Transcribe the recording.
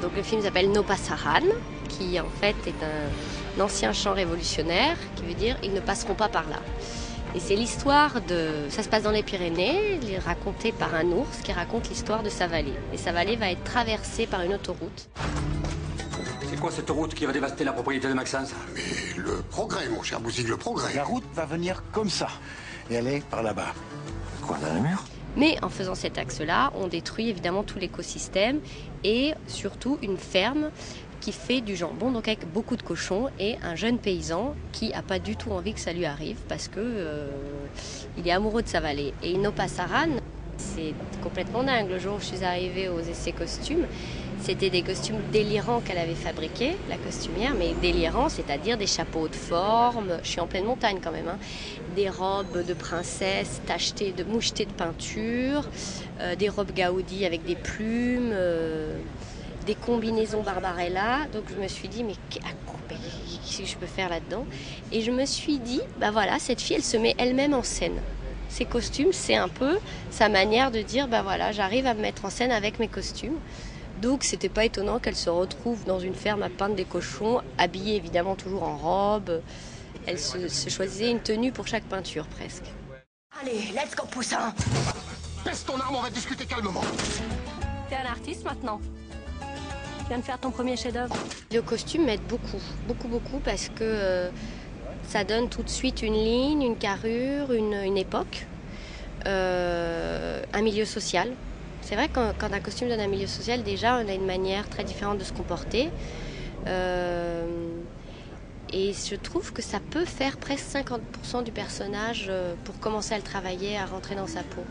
Donc le film s'appelle No Pasaran, qui en fait est un ancien chant révolutionnaire qui veut dire ils ne passeront pas par là. Et c'est l'histoire de... Ça se passe dans les Pyrénées, il est raconté par un ours qui raconte l'histoire de sa vallée. Et sa vallée va être traversée par une autoroute. C'est quoi cette route qui va dévaster la propriété de Maxence? Mais le progrès, mon cher Bouzig, le progrès. La route va venir comme ça. Et elle est par là-bas. Quoi, dans le mur? Mais en faisant cet axe-là, on détruit évidemment tout l'écosystème et surtout une ferme qui fait du jambon, donc avec beaucoup de cochons, et un jeune paysan qui n'a pas du tout envie que ça lui arrive parce que il est amoureux de sa vallée. Et No Pasaran, c'est complètement dingue. Le jour où je suis arrivée aux essais costumes, c'était des costumes délirants qu'elle avait fabriqués, la costumière, mais délirants, c'est-à-dire des chapeaux de forme, je suis en pleine montagne quand même, hein, des robes de princesse tachetées, mouchetées de peinture, des robes Gaudi avec des plumes, des combinaisons Barbarella. Donc je me suis dit, mais qu'est-ce que je peux faire là-dedans? Et je me suis dit, bah voilà, cette fille, elle se met elle-même en scène. Ses costumes, c'est un peu sa manière de dire, bah voilà, j'arrive à me mettre en scène avec mes costumes. Donc c'était pas étonnant qu'elle se retrouve dans une ferme à peindre des cochons, habillée évidemment toujours en robe. Elle se choisissait une tenue pour chaque peinture presque. Allez, let's go, poussin! Baisse ton arme, on va discuter calmement. T'es un artiste maintenant. Tu viens de faire ton premier chef-d'œuvre. Le costume m'aide beaucoup, beaucoup parce que ça donne tout de suite une ligne, une carrure, une époque, un milieu social. C'est vrai que quand un costume donne un milieu social, déjà, on a une manière très différente de se comporter. Et je trouve que ça peut faire presque 50% du personnage pour commencer à le travailler, à rentrer dans sa peau.